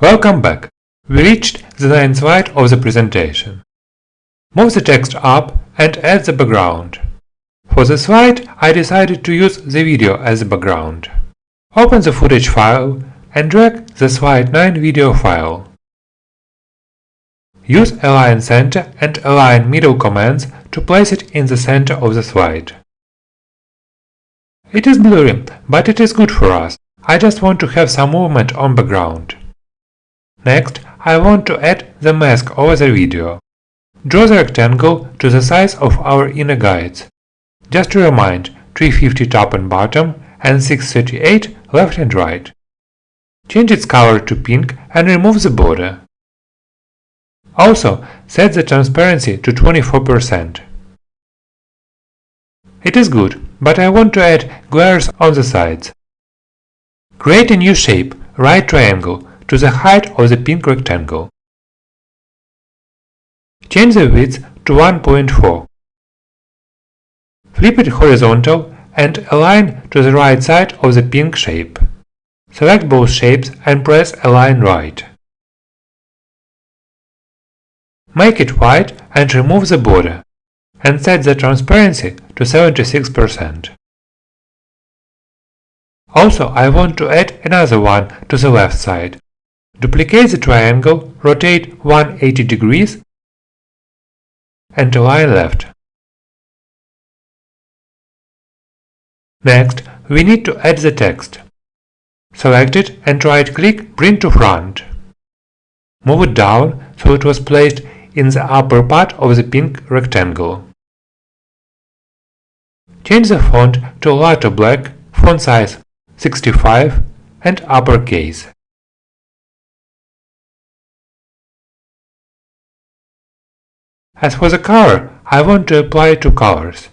Welcome back. We reached the 9th slide of the presentation. Move the text up and add the background. For the slide, I decided to use the video as the background. Open the footage file and drag the slide 9 video file. Use Align Center and Align Middle commands to place it in the center of the slide. It is blurry, but it is good for us. I just want to have some movement on background. Next, I want to add the mask over the video. Draw the rectangle to the size of our inner guides. Just to remind, 350 top and bottom and 638 left and right. Change its color to pink and remove the border. Also, set the transparency to 24%. It is good, but I want to add glares on the sides. Create a new shape, right triangle, to the height of the pink rectangle. Change the width to 1.4. Flip it horizontal and align to the right side of the pink shape. Select both shapes and press Align Right. Make it white and remove the border, and set the transparency to 76%. Also, I want to add another one to the left side. Duplicate the triangle, rotate 180 degrees and align left. Next, we need to add the text. Select it and right-click Bring to Front. Move it down so it was placed in the upper part of the pink rectangle. Change the font to lighter black, font size 65 and uppercase. As for the color, I want to apply two colors.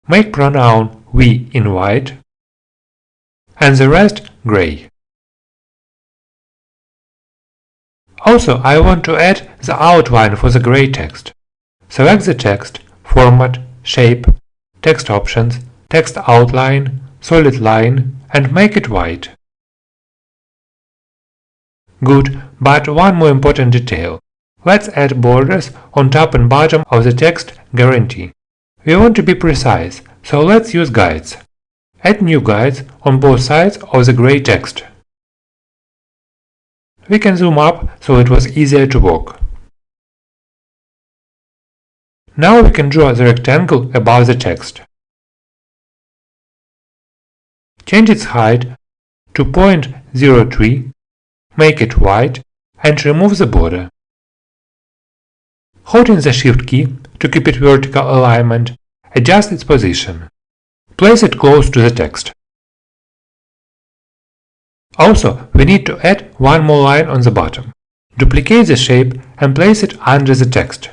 Make pronoun we in white and the rest gray. Also, I want to add the outline for the gray text. Select the text, Format, Shape, Text Options, Text Outline, Solid Line and make it white. Good, but one more important detail. Let's add borders on top and bottom of the text guarantee. We want to be precise, so let's use guides. Add new guides on both sides of the gray text. We can zoom up so it was easier to walk. Now we can draw the rectangle above the text. Change its height to 0.03, make it white and remove the border. Holding the Shift key to keep it vertical alignment, adjust its position. Place it close to the text. Also, we need to add one more line on the bottom. Duplicate the shape and place it under the text.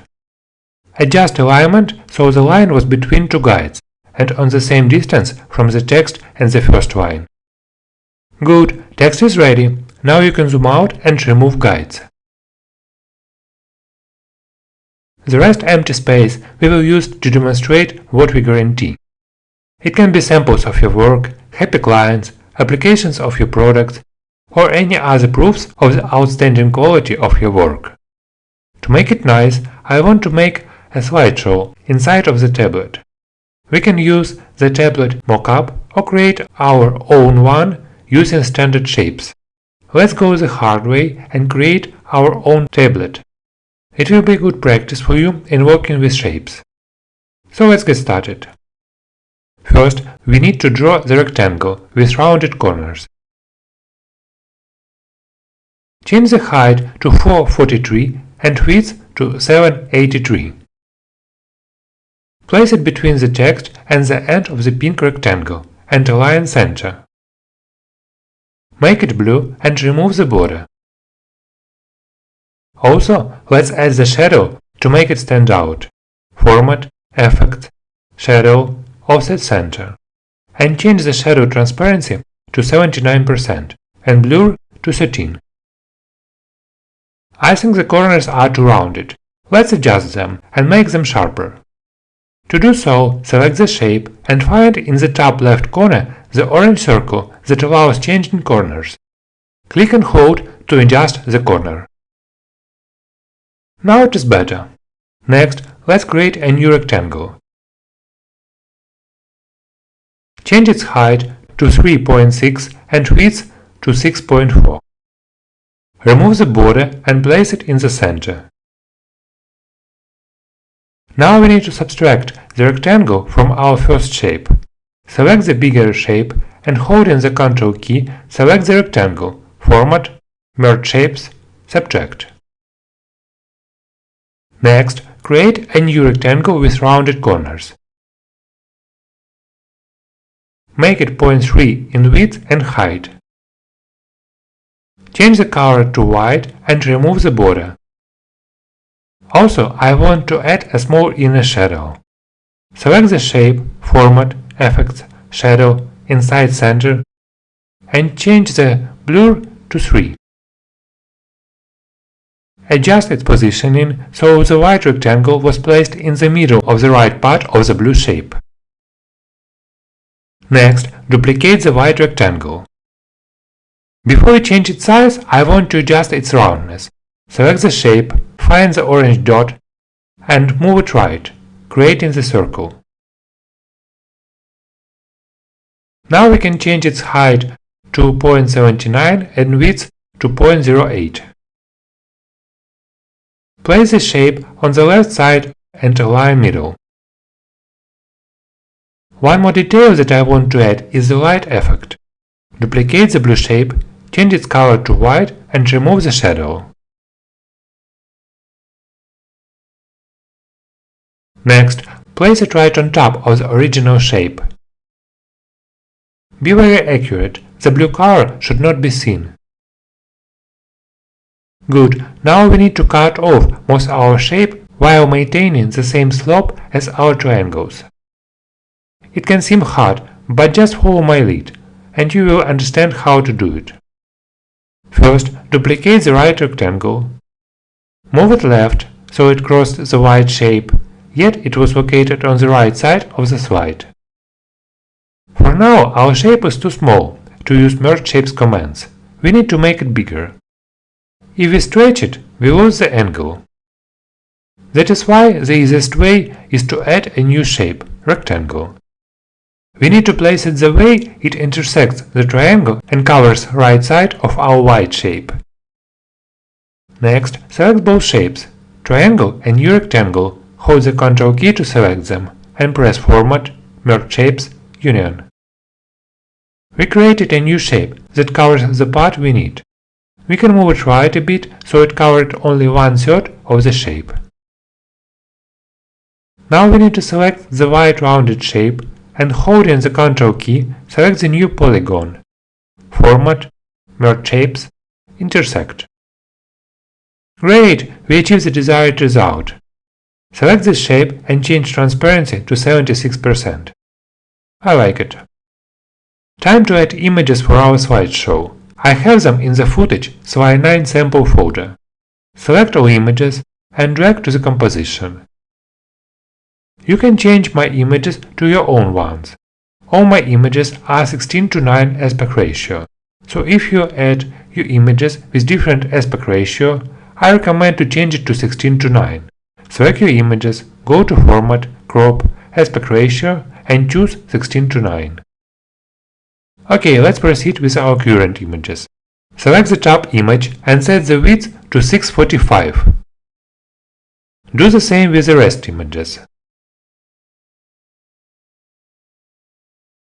Adjust alignment so the line was between two guides and on the same distance from the text and the first line. Good, text is ready. Now you can zoom out and remove guides. The rest empty space we will use to demonstrate what we guarantee. It can be samples of your work, happy clients, applications of your products, or any other proofs of the outstanding quality of your work. To make it nice, I want to make a slideshow inside of the tablet. We can use the tablet mockup or create our own one using standard shapes. Let's go the hard way and create our own tablet. It will be good practice for you in working with shapes. So let's get started. First, we need to draw the rectangle with rounded corners. Change the height to 443 and width to 783. Place it between the text and the end of the pink rectangle and align center. Make it blue and remove the border. Also, let's add the shadow to make it stand out. Format, Effects, Shadow, Offset Center. And change the shadow transparency to 79% and blur to 13. I think the corners are too rounded. Let's adjust them and make them sharper. To do so, select the shape and find in the top left corner the orange circle that allows changing corners. Click and hold to adjust the corner. Now it is better. Next, let's create a new rectangle. Change its height to 3.6 and width to 6.4. Remove the border and place it in the center. Now we need to subtract the rectangle from our first shape. Select the bigger shape and holding the Ctrl key, select the rectangle, Format, Merge Shapes, Subtract. Next, create a new rectangle with rounded corners. Make it 0.3 in width and height. Change the color to white and remove the border. Also, I want to add a small inner shadow. Select the shape, Format, Effects, Shadow, Inside Center, and change the blur to 3. Adjust its positioning so the white rectangle was placed in the middle of the right part of the blue shape. Next, duplicate the white rectangle. Before we change its size, I want to adjust its roundness. Select the shape, find the orange dot, and move it right, creating the circle. Now we can change its height to 0.79 and width to 0.08. Place the shape on the left side and align middle. One more detail that I want to add is the light effect. Duplicate the blue shape, change its color to white and remove the shadow. Next, place it right on top of the original shape. Be very accurate, the blue color should not be seen. Good, now we need to cut off most of our shape while maintaining the same slope as our triangles. It can seem hard, but just follow my lead, and you will understand how to do it. First, duplicate the right rectangle. Move it left so it crossed the white shape, yet it was located on the right side of the slide. For now, our shape is too small to use Merge Shapes commands. We need to make it bigger. If we stretch it, we lose the angle. That is why the easiest way is to add a new shape, rectangle. We need to place it the way it intersects the triangle and covers right side of our white shape. Next, select both shapes, triangle and new rectangle, hold the Ctrl key to select them, and press Format, Merge Shapes, Union. We created a new shape that covers the part we need. We can move it right a bit so it covered only 1/3 of the shape. Now we need to select the white rounded shape and holding the Ctrl key, select the new polygon. Format, Merge Shapes, Intersect. Great! We achieved the desired result. Select this shape and change transparency to 76%. I like it. Time to add images for our slideshow. I have them in the Footage Slide 9 sample folder. Select all images and drag to the composition. You can change my images to your own ones. All my images are 16:9 aspect ratio, so if you add your images with different aspect ratio, I recommend to change it to 16:9. Select your images, go to Format, Crop, Aspect Ratio and choose 16:9. Ok, let's proceed with our current images. Select the top image and set the width to 645. Do the same with the rest images.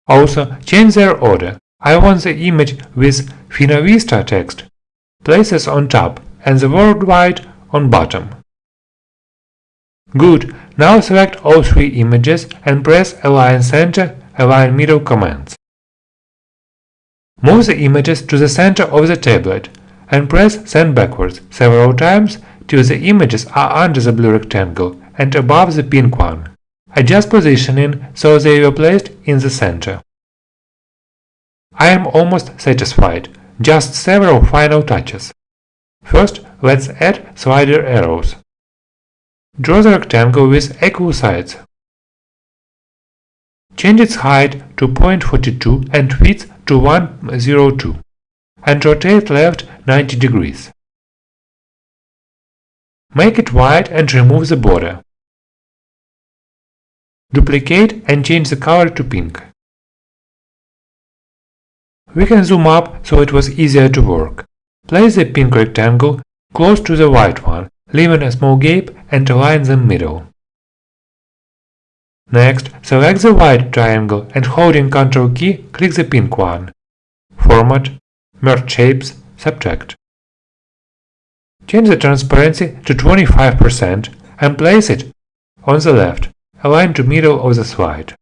Also, change their order. I want the image with Fina Vista text, places on top, and the worldwide on bottom. Good, now select all three images and press Align Center, Align Middle commands. Move the images to the center of the tablet and press Send backwards several times till the images are under the blue rectangle and above the pink one. Adjust positioning so they were placed in the center. I am almost satisfied, just several final touches. First, let's add slider arrows. Draw the rectangle with equal sides. Change its height to 0.42 and width to 102. and rotate left 90 degrees. Make it white and remove the border. Duplicate and change the color to pink. We can zoom up so it was easier to work. Place the pink rectangle close to the white one, leaving a small gap and align them middle. Next, select the white triangle and holding Ctrl key, click the pink one. Format, Merge Shapes, Subtract. Change the transparency to 25% and place it on the left, aligned to middle of the slide.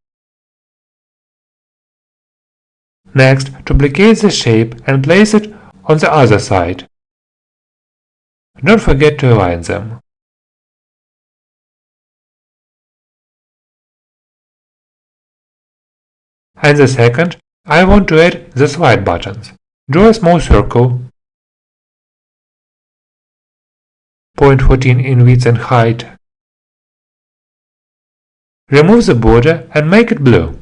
Next, duplicate the shape and place it on the other side. Don't forget to align them. And the second, I want to add the slide buttons. Draw a small circle, 0.14 in width and height. Remove the border and make it blue.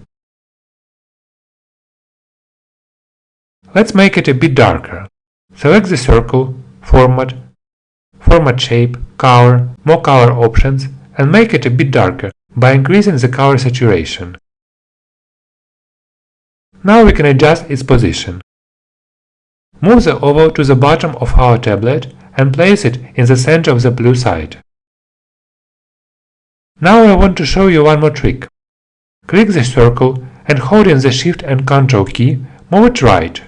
Let's make it a bit darker. Select the circle, Format, Format Shape, Color, More color options, and make it a bit darker by increasing the color saturation. Now we can adjust its position. Move the oval to the bottom of our tablet and place it in the center of the blue side. Now I want to show you one more trick. Click the circle and holding the Shift and Ctrl key, move it right.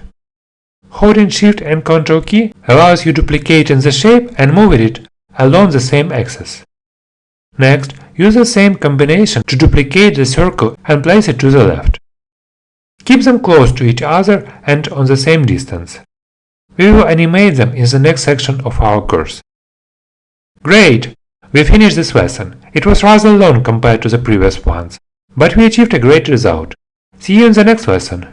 Holding Shift and Ctrl key allows you duplicating the shape and moving it along the same axis. Next, use the same combination to duplicate the circle and place it to the left. Keep them close to each other and on the same distance. We will animate them in the next section of our course. Great! We finished this lesson. It was rather long compared to the previous ones, but we achieved a great result. See you in the next lesson.